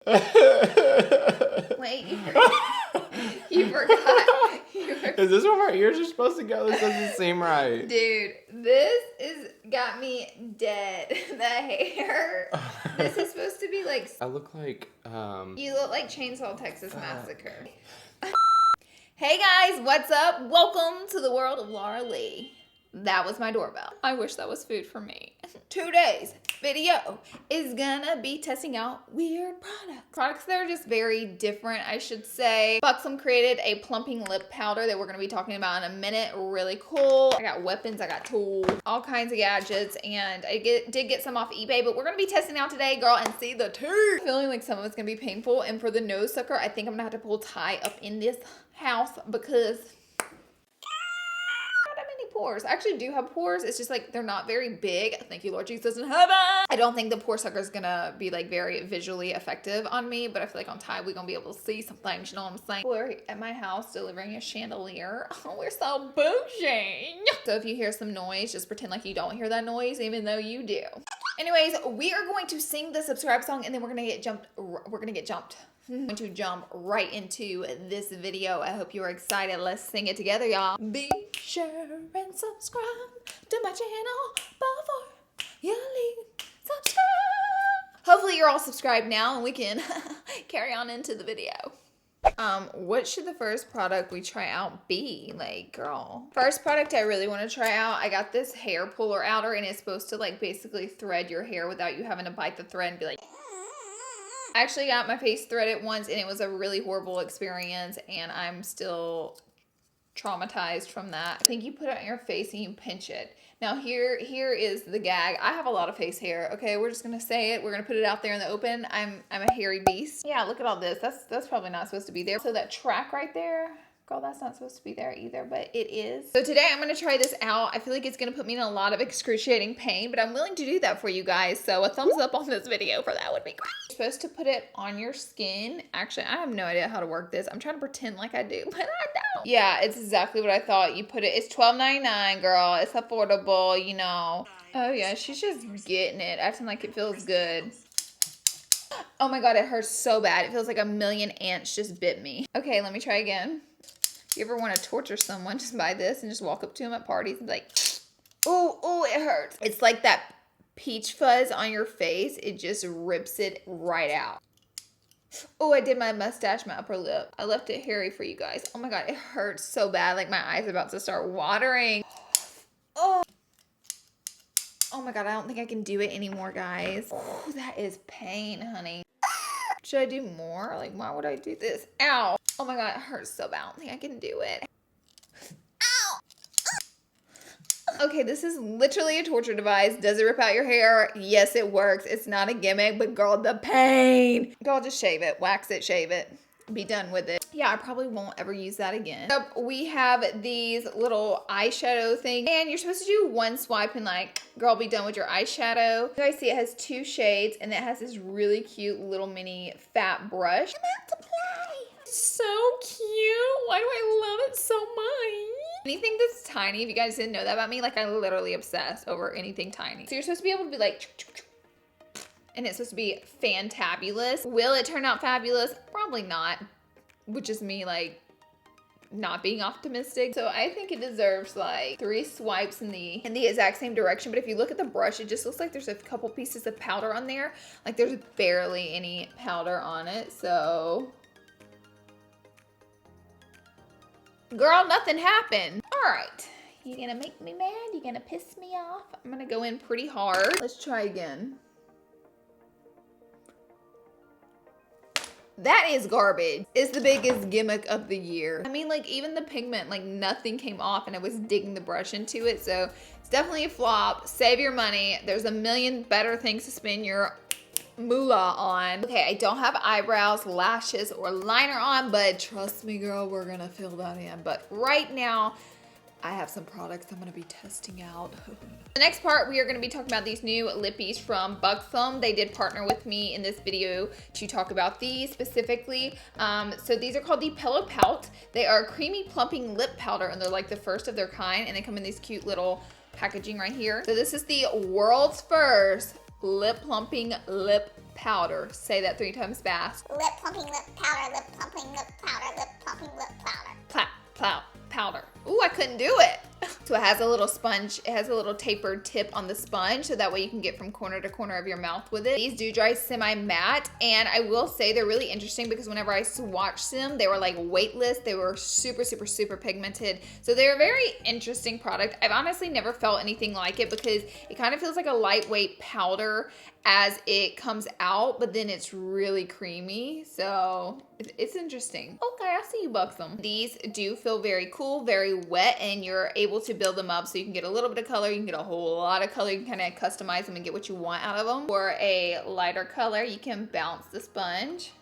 Wait, you forgot. Is this where my ears are supposed to go? This doesn't seem right. Dude, this is got me dead. The hair. This is supposed to be like. I look like, You look like Chainsaw Texas Massacre. Hey guys, what's up? Welcome to the world of LAURALEE. That was my doorbell. I wish that was food for me. Today's video is gonna be testing out weird products. Products that are just very different, I should say. Buxom created a plumping lip powder that we're gonna be talking about in a minute. Really cool. I got weapons, I got tools, all kinds of gadgets, and I did get some off eBay, but we're gonna be testing out today, girl, and see the teeth. Feeling like some of it's gonna be painful, and for the nose sucker, I think I'm gonna have to pull Ty up in this house because pores. I actually do have pores. It's just like they're not very big. Thank you, Lord Jesus in heaven. I don't think the pore sucker is gonna be like very visually effective on me, but I feel like on Ty we're gonna be able to see some things. You know what I'm saying? We're at my house delivering a chandelier. Oh, we're so bougie. So if you hear some noise, just pretend like you don't hear that noise, even though you do. Anyways, we are going to sing the subscribe song, and then we're gonna get jumped. I'm going to jump right into this video. I hope you are excited. Let's sing it together, y'all. Be sure and subscribe to my channel before you leave. Subscribe. Hopefully you're all subscribed now and we can carry on into the video. What should the first product we try out be? Like, girl. First product I really want to try out, I got this hair puller outer, and it's supposed to like basically thread your hair without you having to bite the thread and be like, I actually got my face threaded once and it was a really horrible experience, and I'm still traumatized from that. I think you put it on your face and you pinch it. Now here is the gag. I have a lot of face hair. Okay, we're just gonna say it. We're gonna put it out there in the open. I'm a hairy beast. Yeah, look at all this. That's probably not supposed to be there. So that track right there, girl, that's not supposed to be there either, but it is. So today I'm gonna try this out. I feel like it's gonna put me in a lot of excruciating pain, but I'm willing to do that for you guys. So a thumbs up on this video for that would be great. You're supposed to put it on your skin. Actually, I have no idea how to work this. I'm trying to pretend like I do, but I don't. Yeah, it's exactly what I thought. You put it, it's $12.99, girl. It's affordable, you know. Oh yeah, she's just getting it, acting like it feels good. Oh my God, it hurts so bad. It feels like a million ants just bit me. Okay, let me try again. If you ever want to torture someone, just buy this and just walk up to them at parties and be like, oh, it hurts. It's like that peach fuzz on your face. It just rips it right out. Oh, I did my mustache, my upper lip. I left it hairy for you guys. Oh my God, it hurts so bad. Like my eyes are about to start watering. Oh my God, I don't think I can do it anymore, guys. Oh, that is pain, honey. Should I do more? Like, why would I do this? Ow. Oh my God, it hurts so bad. I don't think I can do it. Ow. Okay, this is literally a torture device. Does it rip out your hair? Yes, it works. It's not a gimmick, but girl, the pain. Girl, just shave it. Wax it, shave it. Be done with it. Yeah, I probably won't ever use that again. We have these little eyeshadow things, and you're supposed to do one swipe and like, girl, be done with your eyeshadow. You guys see it has 2 shades, and it has this really cute little mini fat brush. I'm out to play. So cute. Why do I love it so much? Anything that's tiny, if you guys didn't know that about me, like I literally obsess over anything tiny. So you're supposed to be able to be like, and it's supposed to be fantabulous. Will it turn out fabulous? Probably not, which is me like not being optimistic. So I think it deserves like 3 swipes in the exact same direction. But if you look at the brush, it just looks like there's a couple pieces of powder on there. Like there's barely any powder on it. So girl, nothing happened. All right, you gonna make me mad? You gonna piss me off? I'm gonna go in pretty hard. Let's try again. That is garbage. It's the biggest gimmick of the year. I mean, like even the pigment, like nothing came off, and I was digging the brush into it. So it's definitely a flop. Save your money. There's a million better things to spend your moolah on. Okay, I don't have eyebrows, lashes, or liner on, but trust me, girl, we're gonna fill that in. But right now, I have some products I'm gonna be testing out. The next part, we are gonna be talking about these new lippies from Buxom. They did partner with me in this video to talk about these specifically. So these are called the PillowPout. They are creamy plumping lip powder, and they're like the first of their kind, and they come in these cute little packaging right here. So this is the world's first lip plumping lip powder. Say that 3 times fast. Lip plumping, lip powder, lip plumping, lip powder, lip plumping, lip powder. Powder. Ooh, I couldn't do it. So it has a little sponge. It has a little tapered tip on the sponge, so that way you can get from corner to corner of your mouth with it. These do dry semi-matte, and I will say they're really interesting because whenever I swatched them, they were like weightless. They were super, super, super pigmented. So they're a very interesting product. I've honestly never felt anything like it because it kind of feels like a lightweight powder as it comes out, but then it's really creamy. So it's interesting. Okay, I see you, Buxom. These do feel very cool, very wet, and you're able to build them up so you can get a little bit of color, you can get a whole lot of color, you can kind of customize them and get what you want out of them. For a lighter color, you can bounce the sponge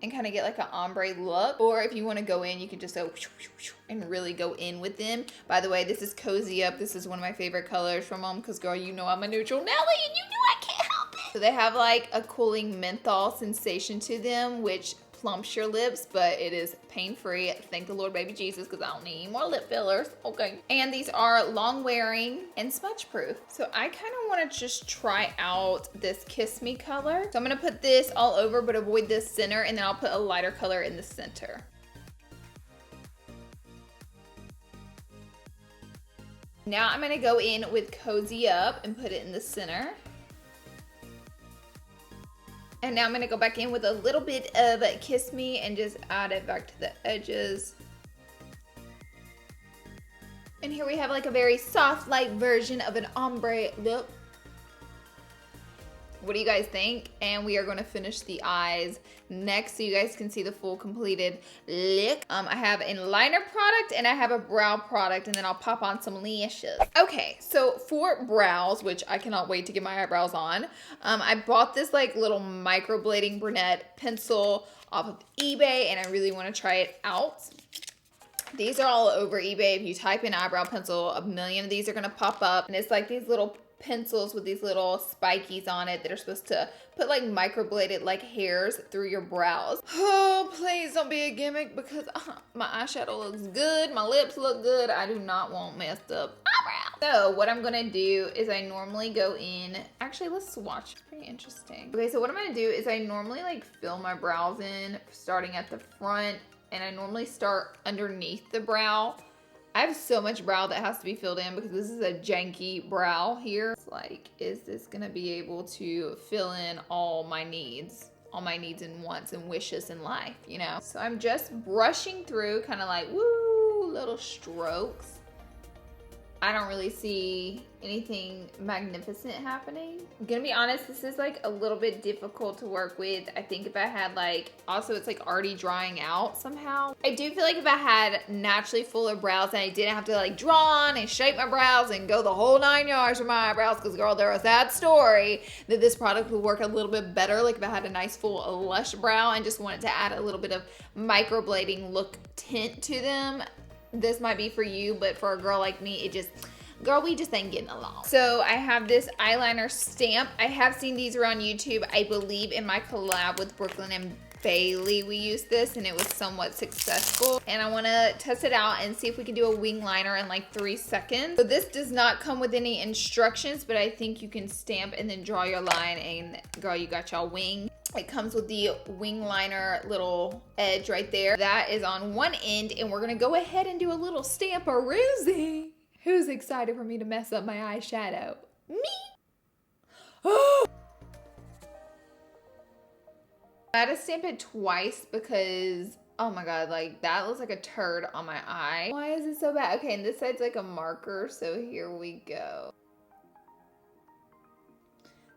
and kind of get like an ombre look. Or if you want to go in, you can just go and really go in with them. By the way, this is Cozy Up. This is one of my favorite colors from them because, girl, you know I'm a neutral Nelly and you know I can't help it. So they have like a cooling menthol sensation to them, which plumps your lips, but it is pain-free. Thank the Lord, baby Jesus, because I don't need more lip fillers. Okay. And these are long wearing and smudge proof. So I kind of want to just try out this Kiss Me color. So I'm going to put this all over, but avoid this center, and then I'll put a lighter color in the center. Now I'm going to go in with Cozy Up and put it in the center. And now I'm going to go back in with a little bit of Kiss Me and just add it back to the edges. And here we have like a very soft, light version of an ombre look. What do you guys think? And we are going to finish the eyes next so you guys can see the full completed look. I have a liner product and I have a brow product, and then I'll pop on some lashes. Okay, so for brows, which I cannot wait to get my eyebrows on, I bought this like little microblading brunette pencil off of eBay, and I really want to try it out. These are all over eBay. If you type in eyebrow pencil, a million of these are going to pop up, and it's like these little pencils with these little spikies on it that are supposed to put like microbladed like hairs through your brows. Oh, please don't be a gimmick, because my eyeshadow looks good, my lips look good. I do not want messed up eyebrows. So what I'm gonna do is I normally go in, actually let's swatch, it's pretty interesting. Okay, so what I'm gonna do is I normally like fill my brows in starting at the front, and I normally start underneath the brow. I have so much brow that has to be filled in because this is a janky brow here. It's like, is this gonna be able to fill in all my needs and wants and wishes in life, you know? So I'm just brushing through, kind of like, woo, little strokes. I don't really see anything magnificent happening. I'm gonna be honest, this is like a little bit difficult to work with. I think if I had like, also it's like already drying out somehow. I do feel like if I had naturally fuller brows and I didn't have to like draw on and shape my brows and go the whole 9 yards for my eyebrows, because girl, there was that story that this product would work a little bit better. Like if I had a nice full lush brow and just wanted to add a little bit of microblading look tint to them, this might be for you, but for a girl like me, it just, girl, we just ain't getting along. So I have this eyeliner stamp. I have seen these around YouTube. I believe in my collab with Brooklyn and Bailey, we used this and it was somewhat successful. And I want to test it out and see if we can do a wing liner in like 3 seconds. So this does not come with any instructions, but I think you can stamp and then draw your line, and girl, you got your wing. It comes with the wing liner little edge right there. That is on one end, and we're gonna go ahead and do a little stamp-a-roosie. Who's excited for me to mess up my eyeshadow? Me? Oh! I had to stamp it twice because, oh my god, like that looks like a turd on my eye. Why is it so bad? Okay, and this side's like a marker, so here we go.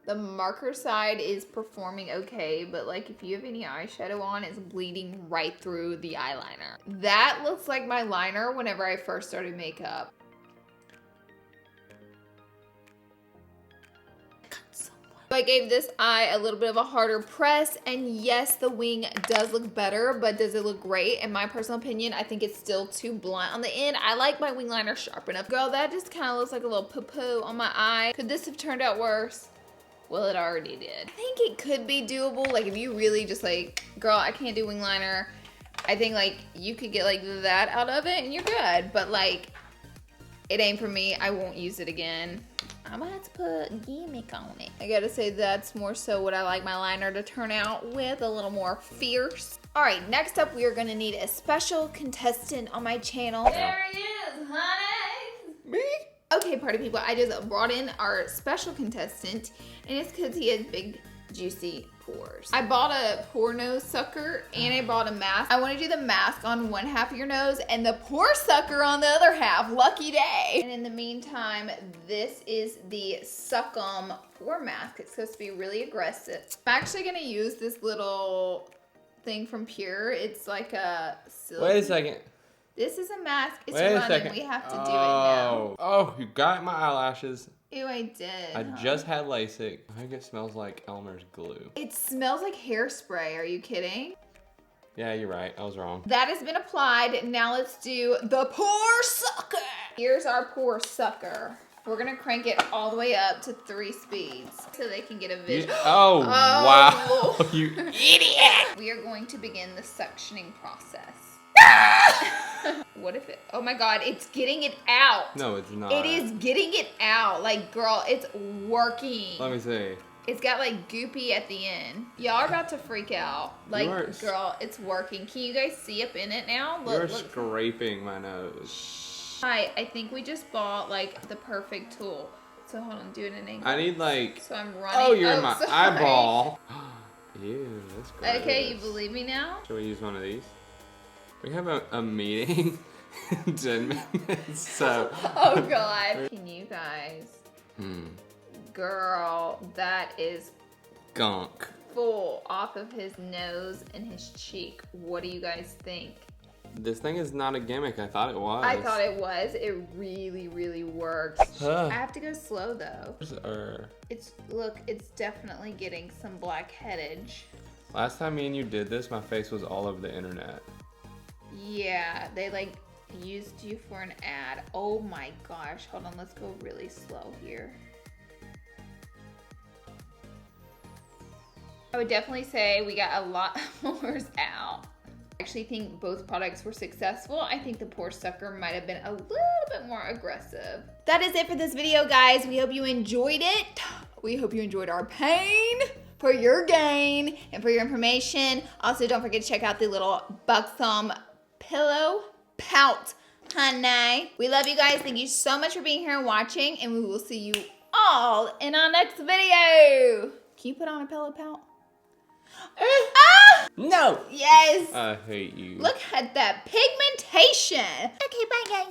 The marker side is performing okay, but like if you have any eyeshadow on, it's bleeding right through the eyeliner. That looks like my liner whenever I first started makeup. I gave this eye a little bit of a harder press, and yes, the wing does look better, but does it look great? In my personal opinion, I think it's still too blunt on the end. I like my wing liner sharp enough. Girl, that just kind of looks like a little poo-poo on my eye. Could this have turned out worse? Well, it already did. I think it could be doable. Like if you really just like, girl, I can't do wing liner. I think like you could get like that out of it and you're good. But like, it ain't for me. I won't use it again. I'm gonna have to put gimmick on it. I gotta say that's more so what I like my liner to turn out with, a little more fierce. All right, next up we are gonna need a special contestant on my channel. There he is, honey. Me? Okay, party people, I just brought in our special contestant, and it's because he has big, juicy pores. I bought a pore nose sucker, and I bought a mask. I want to do the mask on one half of your nose, and the pore sucker on the other half. Lucky day. And in the meantime, this is the Buxom pore mask. It's supposed to be really aggressive. I'm actually going to use this little thing from Pure. It's like a silk. Wait a second. This is a mask. It's Wait a running. second. We have to do it now. Oh, you got my eyelashes. Ew, I did. I just had LASIK. I think it smells like Elmer's glue. It smells like hairspray. Are you kidding? Yeah, you're right. I was wrong. That has been applied. Now let's do the pore sucker. Here's our pore sucker. We're gonna crank it all the way up to 3 speeds so they can get a visual. Oh, wow. You idiot! We are going to begin the suctioning process. What if it, oh my God, it's getting it out. No, it's not. It is getting it out. Like, girl, it's working. Let me see. It's got like goopy at the end. Y'all are about to freak out. Like, girl, it's working. Can you guys see up in it now? You're scraping my nose. Hi, I think we just bought like the perfect tool. So hold on, do it in angle. I need like. So I'm running. Oh, you're in my sorry. eyeball. Ew, that's gross. Okay, you believe me now? Should we use one of these? We have a meeting in 10 minutes, so. Oh God. Can you guys? Girl, that is gunk. Full off of his nose and his cheek. What do you guys think? This thing is not a gimmick. I thought it was. I thought it was. It really, really works. I have to go slow though. Look, it's definitely getting some blackheadage. Last time me and you did this, my face was all over the internet. Yeah, they like used you for an ad. Oh my gosh. Hold on, let's go really slow here. I would definitely say we got a lot more out. I actually think both products were successful. I think the pore sucker might have been a little bit more aggressive. That is it for this video, guys. We hope you enjoyed it. We hope you enjoyed our pain for your gain and for your information. Also, don't forget to check out the little Buxom Pillow Pout, honey. We love you guys. Thank you so much for being here and watching, and we will see you all in our next video. Can you put on a pillow pout? No! Yes! I hate you. Look at that pigmentation! Okay, bye guys.